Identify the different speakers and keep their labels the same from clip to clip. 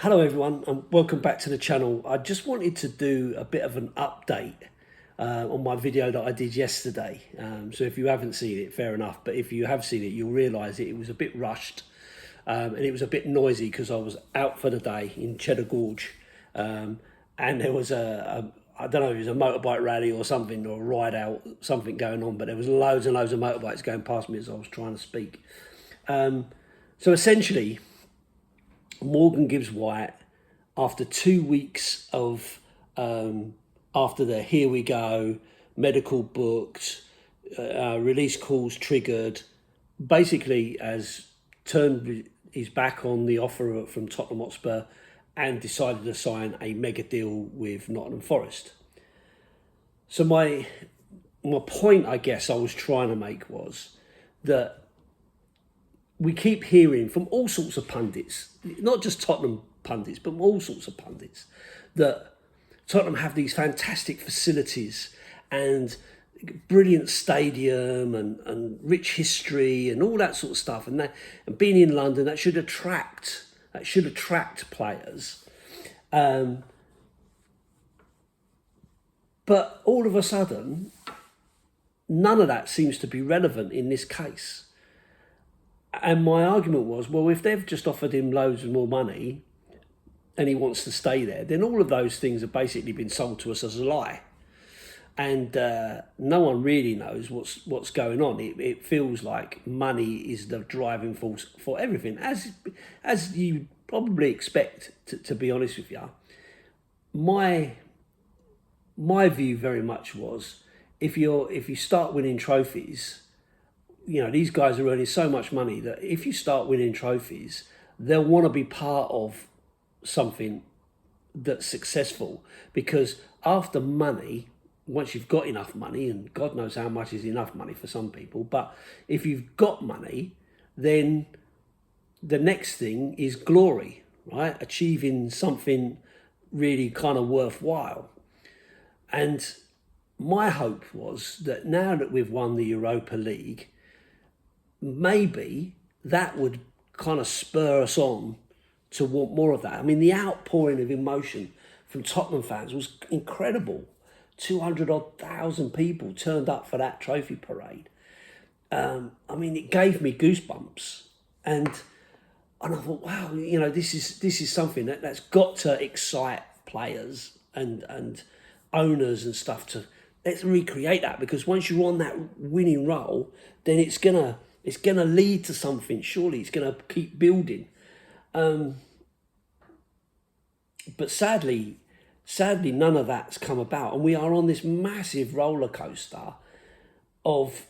Speaker 1: Hello everyone and welcome back to the channel. I just wanted to do a bit of an update on my video that I did yesterday. So if you haven't seen it, fair enough. But if you have seen it, you'll realise it was a bit rushed and it was a bit noisy because I was out for the day in Cheddar Gorge. And there was I don't know if it was a motorbike rally or something, or a ride out, something going on. But there was loads and loads of motorbikes going past me as I was trying to speak. So essentially, Morgan Gibbs-White, after 2 weeks of after the here we go, medical booked, release calls triggered, basically has turned his back on the offer from Tottenham Hotspur and decided to sign a mega deal with Nottingham Forest. So my point, I guess, I was trying to make was that we keep hearing from all sorts of pundits, not just Tottenham pundits, but all sorts of pundits, that Tottenham have these fantastic facilities and brilliant stadium and rich history and all that sort of stuff. And being in London, that should attract players. But all of a sudden, none of that seems to be relevant in this case. And my argument was, well, if they've just offered him loads more money and he wants to stay there, then all of those things have basically been sold to us as a lie. And no one really knows what's going on. It feels like money is the driving force for everything, as you probably expect, to be honest with you. My view very much was, if you start winning trophies, you know, these guys are earning so much money that if you start winning trophies, they'll want to be part of something that's successful. Because after money, once you've got enough money, and God knows how much is enough money for some people, but if you've got money, then the next thing is glory, right? Achieving something really kind of worthwhile. And my hope was that now that we've won the Europa League, maybe that would kind of spur us on to want more of that. I mean, the outpouring of emotion from Tottenham fans was incredible. 200,000 people turned up for that trophy parade. I mean, it gave me goosebumps, and I thought, wow, you know, this is something that's got to excite players and owners and stuff. To let's recreate that, because once you're on that winning roll, then it's gonna lead to something. Surely it's gonna keep building. But sadly, none of that's come about, and we are on this massive roller coaster of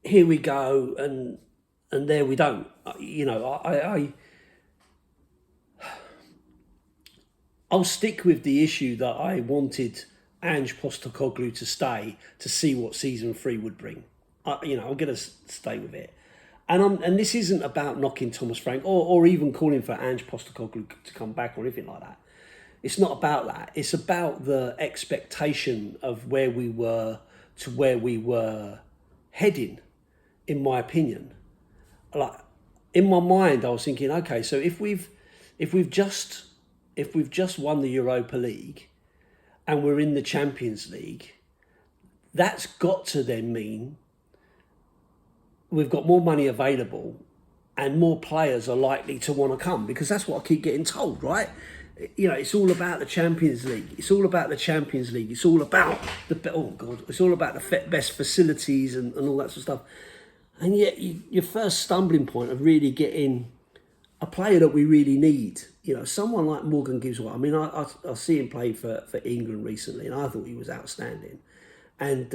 Speaker 1: here we go and there we don't. You know, I'll stick with the issue that I wanted Ange Postecoglou to stay to see what season 3 would bring. I'm going to stay with it. And this isn't about knocking Thomas Frank or even calling for Ange Postecoglou to come back or anything like that. It's not about that. It's about the expectation of where we were to where we were heading, in my opinion. Like, in my mind, I was thinking, okay, so if we've just won the Europa League and we're in the Champions League, that's got to then mean we've got more money available and more players are likely to want to come, because that's what I keep getting told, right? You know, it's all about the Champions League. It's all about the Champions League. It's all about it's all about the best facilities and all that sort of stuff. And yet, your first stumbling point of really getting a player that we really need, you know, someone like Morgan Gibbs-White. I mean, I see him play for England recently, and I thought he was outstanding. And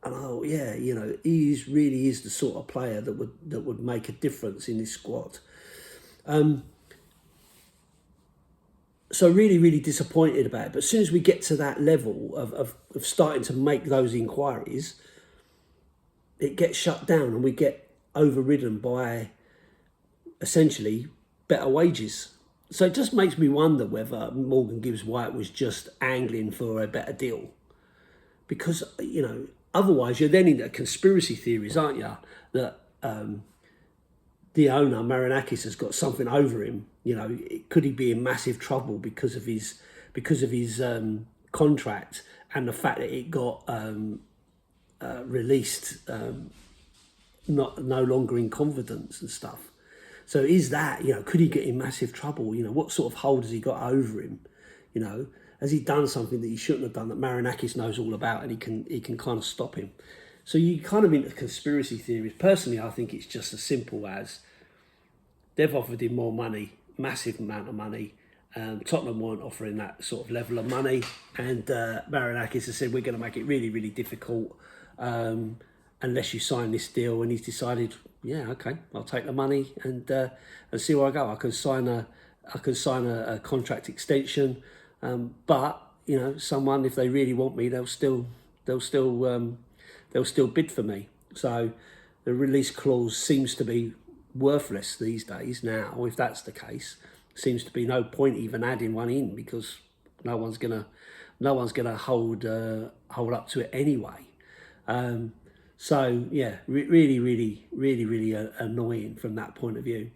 Speaker 1: I thought, yeah, you know, he really is the sort of player that would make a difference in this squad. So really, really disappointed about it. But as soon as we get to that level of starting to make those inquiries, it gets shut down and we get overridden by essentially better wages. So it just makes me wonder whether Morgan Gibbs-White was just angling for a better deal. Because, you know, otherwise you're then into conspiracy theories, aren't you? That the owner, Marinakis, has got something over him. You know, could he be in massive trouble because of his contract and the fact that it got released no longer in confidence and stuff. So is that, you know, could he get in massive trouble? You know, what sort of hold has he got over him? You know, has he done something that he shouldn't have done that Marinakis knows all about and he can kind of stop him? So you kind of into conspiracy theories. Personally, I think it's just as simple as they've offered him more money, massive amount of money. Tottenham weren't offering that sort of level of money, and Marinakis has said, we're going to make it really, really difficult unless you sign this deal. And he's decided, yeah, okay, I'll take the money and see where I go. I can sign a contract extension, but you know, someone, if they really want me, they'll still bid for me. So the release clause seems to be worthless these days now. If that's the case, seems to be no point even adding one in, because no one's gonna hold up to it anyway. So yeah, really annoying from that point of view.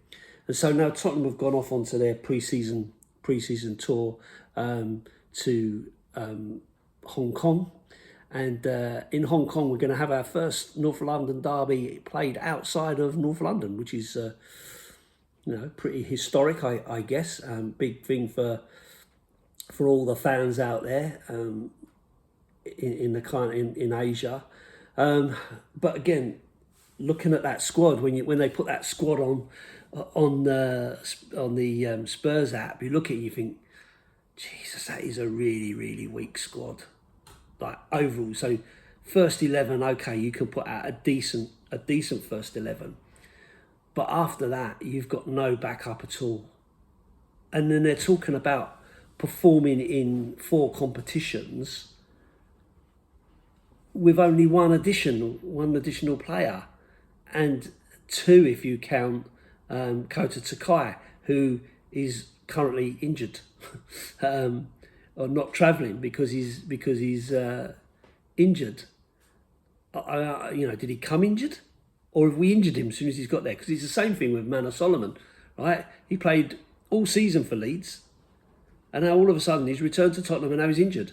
Speaker 1: And so now Tottenham have gone off onto their pre-season tour to Hong Kong. And in Hong Kong, we're going to have our first North London derby played outside of North London, which is, you know, pretty historic, I guess. Big thing for all the fans out there in Asia. But again, looking at that squad, when they put that squad on the Spurs app, you look at it, you think, Jesus, that is a really weak squad. Like overall, so first 11, okay, you can put out a decent first 11, but after that, you've got no backup at all. And then they're talking about performing in 4 competitions with only one additional player, and 2 if you count Kota Takai, who is currently injured. Or not travelling because he's injured. You know, did he come injured, or have we injured him as soon as he's got there? Because it's the same thing with Manor Solomon, right? He played all season for Leeds, and now all of a sudden he's returned to Tottenham and now he's injured.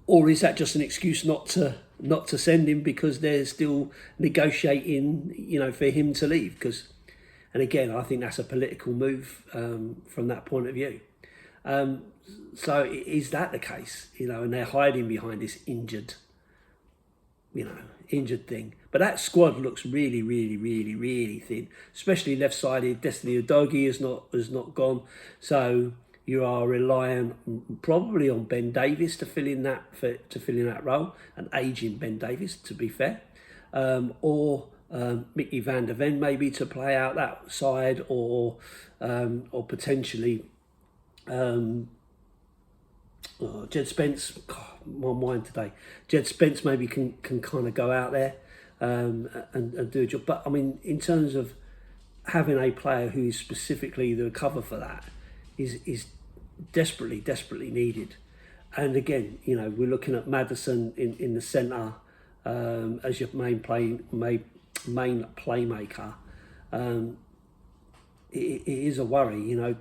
Speaker 1: Or is that just an excuse not to send him because they're still negotiating, you know, for him to leave? And again, I think that's a political move from that point of view. So is that the case? You know, and they're hiding behind this injured thing. But that squad looks really thin, especially left-sided. Destiny Udogie has not gone. So you are relying probably on Ben Davies to fill in that role, an ageing Ben Davies, to be fair, or Mickey van der Ven maybe to play out that side, or potentially. Jed Spence, God, my mind today. Jed Spence maybe can kind of go out there and do a job. But I mean, in terms of having a player who is specifically the cover for that is desperately needed. And again, you know, we're looking at Maddison in the centre as your main playmaker. It is a worry, you know.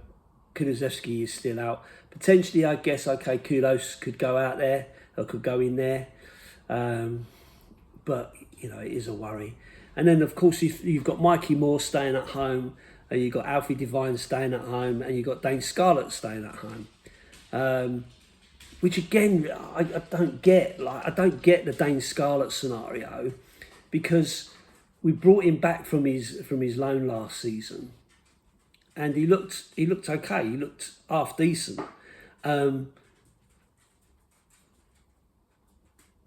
Speaker 1: Kulusevski is still out. Potentially, I guess, okay, Kudos could go out there or could go in there. But, you know, it is a worry. And then, of course, you've got Mikey Moore staying at home, and you've got Alfie Devine staying at home, and you've got Dane Scarlett staying at home. Which, again, I don't get. Like, I don't get the Dane Scarlett scenario, because we brought him back from his loan last season. And he looked okay. He looked half decent, and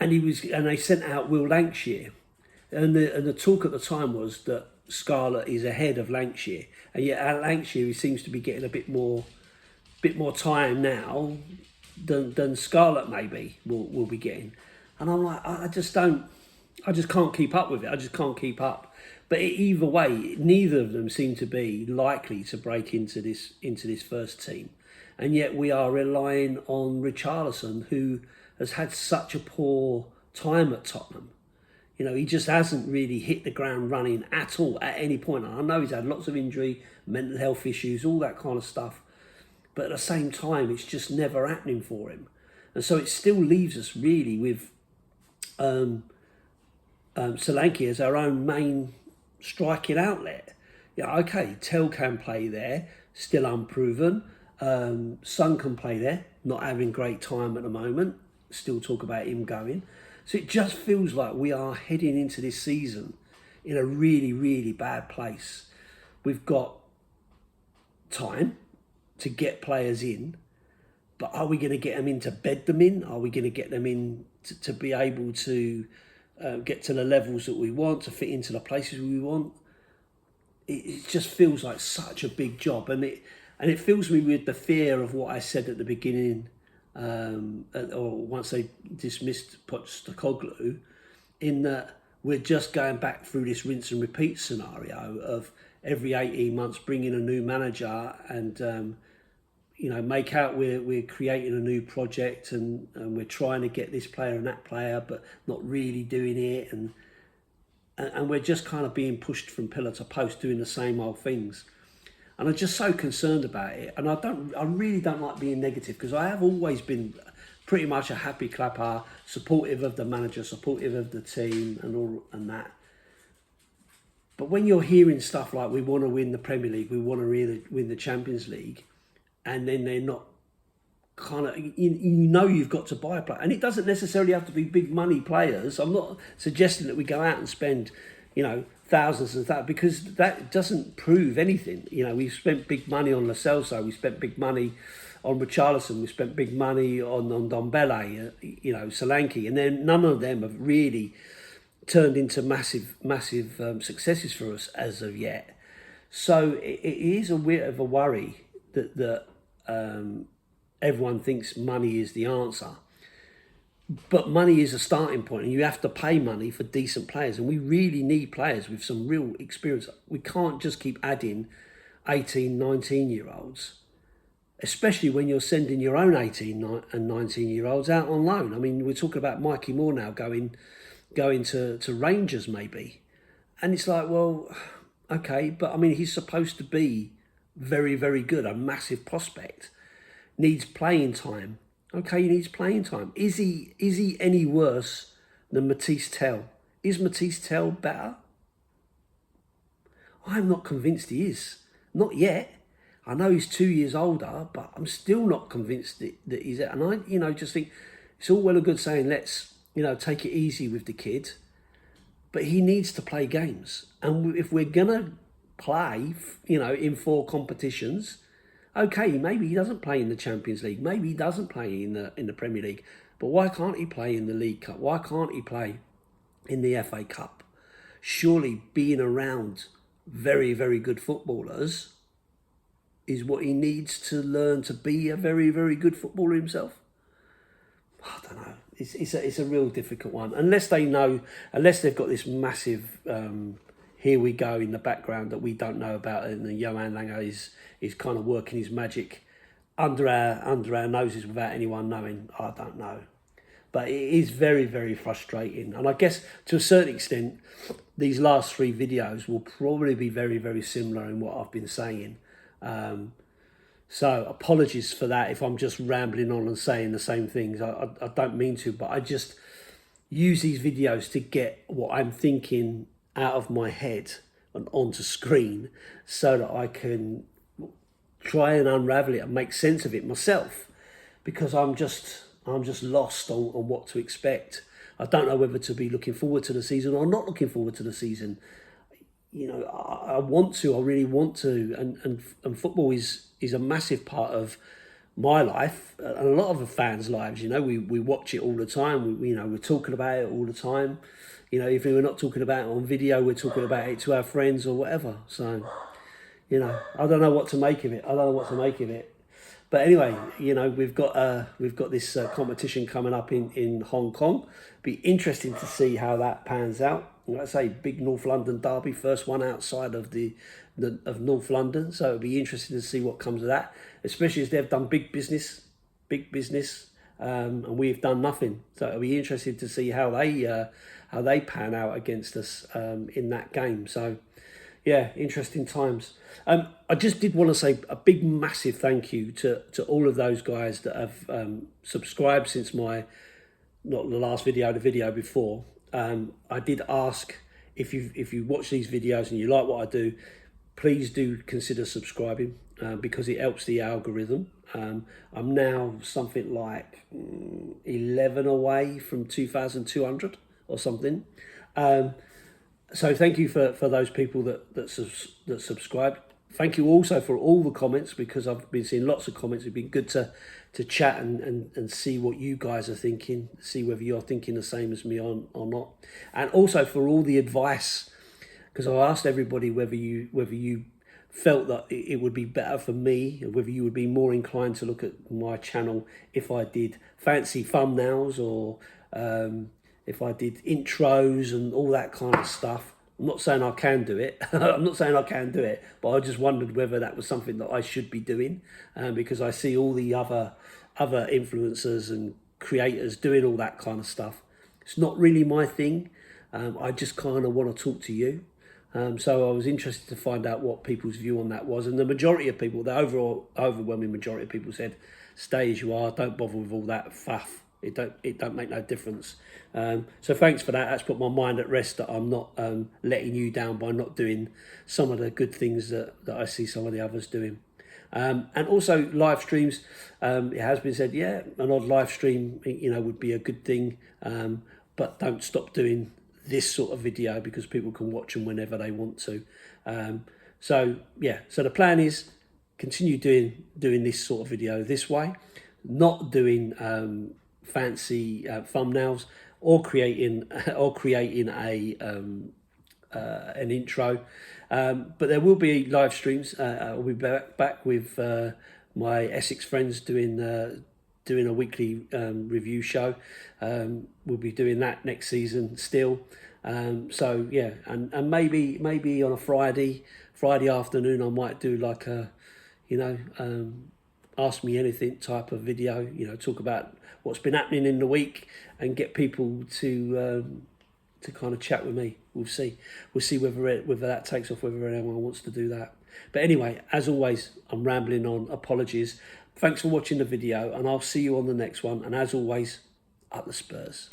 Speaker 1: they sent out Will Lancashire, and the talk at the time was that Scarlett is ahead of Lancashire, and yet at Lancashire he seems to be getting a bit more time now than Scarlett maybe will be getting, and I'm like, I just can't keep up with it. I just can't keep up. But either way, neither of them seem to be likely to break into this first team. And yet we are relying on Richarlison, who has had such a poor time at Tottenham. You know, he just hasn't really hit the ground running at all at any point. And I know he's had lots of injury, mental health issues, all that kind of stuff. But at the same time, it's just never happening for him. And so it still leaves us really with Solanke as our own main striking outlet. Yeah, okay, Tell can play there, still unproven. Son can play there, not having great time at the moment. Still talk about him going. So it just feels like we are heading into this season in a really, really bad place. We've got time to get players in, but are we going to get them in to bed them in? Are we going to get them in to be able to get to the levels that we want, to fit into the places we want? It just feels like such a big job, and it fills me with the fear of what I said at the beginning, or once they dismissed Postecoglou, in that we're just going back through this rinse and repeat scenario of every 18 months bringing a new manager and make out we're creating a new project and we're trying to get this player and that player, but not really doing it, and we're just kind of being pushed from pillar to post doing the same old things. And I'm just so concerned about it. And I really don't like being negative, because I have always been pretty much a happy clapper, supportive of the manager, supportive of the team and all and that. But when you're hearing stuff like we want to win the Premier League, we want to really win the Champions League, and then they're not kind of, you've got to buy a player. And it doesn't necessarily have to be big money players. I'm not suggesting that we go out and spend, thousands of that, because that doesn't prove anything. We've spent big money on Lo Celso, we spent big money on Richarlison, we spent big money on Ndombele, Solanke, and then none of them have really turned into massive successes for us as of yet. So it is a bit of a worry that everyone thinks money is the answer. But money is a starting point, and you have to pay money for decent players. And we really need players with some real experience. We can't just keep adding 18, 19-year-olds, especially when you're sending your own 18 and 19-year-olds out on loan. I mean, we're talking about Mikey Moore now going to Rangers maybe. And it's like, well, okay, but I mean, he's supposed to be very, very good, a massive prospect. Needs playing time. Okay, he needs playing time. Is he any worse than Matisse Tell? Is Matisse Tell better? I'm not convinced he is. Not yet. I know he's 2 years older, but I'm still not convinced that he's it. And I, just think it's all well and good saying let's, take it easy with the kid, but he needs to play games. And if we're gonna play, in 4 competitions, okay, maybe he doesn't play in the Champions League. Maybe he doesn't play in the Premier League. But why can't he play in the League Cup? Why can't he play in the FA Cup? Surely being around very, very good footballers is what he needs to learn to be a very, very good footballer himself. I don't know. It's a real difficult one. Unless they've got this massive here we go in the background that we don't know about, and then Johan Langer is kind of working his magic under our noses without anyone knowing. I don't know. But it is very, very frustrating. And I guess to a certain extent, these last 3 videos will probably be very, very similar in what I've been saying. So apologies for that if I'm just rambling on and saying the same things. I don't mean to, but I just use these videos to get what I'm thinking out of my head and onto screen, so that I can try and unravel it and make sense of it myself, because I'm just lost on what to expect. I don't know whether to be looking forward to the season or not looking forward to the season. I really want to, and football is a massive part of my life and a lot of the fans' lives. We watch it all the time. We're talking about it all the time. If we're not talking about it on video, we're talking about it to our friends or whatever. So, I don't know what to make of it. But anyway, we've got this competition coming up in Hong Kong. Be interesting to see how that pans out. Like I say, big North London derby, first one outside of of North London. So it'll be interesting to see what comes of that, especially as they've done big business, and we've done nothing. So it'll be interesting to see how they pan out against us in that game. So yeah, interesting times. I just did want to say a big, massive thank you to all of those guys that have subscribed since my, not the last video, the video before. I did ask, if you watch these videos and you like what I do, please do consider subscribing because it helps the algorithm. I'm now something like 11 away from 2,200 or something. So thank you for those people that subscribe. Thank you also for all the comments, because I've been seeing lots of comments. It's been good to chat and see what you guys are thinking, see whether you're thinking the same as me or not. And also for all the advice, because I asked everybody whether you felt that it would be better for me, or whether you would be more inclined to look at my channel if I did fancy thumbnails, or if I did intros and all that kind of stuff. I'm not saying I can do it. I'm not saying I can do it, but I just wondered whether that was something that I should be doing, because I see all the other influencers and creators doing all that kind of stuff. It's not really my thing. I just kind of want to talk to you. So I was interested to find out what people's view on that was. And the majority of people, the overwhelming majority of people said, stay as you are, don't bother with all that faff. It don't make no difference. So thanks for that. That's put my mind at rest that I'm not letting you down by not doing some of the good things that I see some of the others doing. And also live streams. It has been said, yeah, an odd live stream, would be a good thing. But don't stop doing this sort of video, because people can watch them whenever they want to. So yeah, so the plan is continue doing this sort of video this way, not doing fancy thumbnails or creating a an intro, but there will be live streams. I'll be back with my Essex friends doing a weekly review show. We'll be doing that next season still. So yeah, and maybe on a Friday afternoon I might do like a ask me anything type of video, talk about what's been happening in the week and get people to kind of chat with me. We'll see whether that takes off, whether anyone wants to do that. But anyway, as always, I'm rambling on. Apologies. Thanks for watching the video, and I'll see you on the next one. And as always, up the Spurs.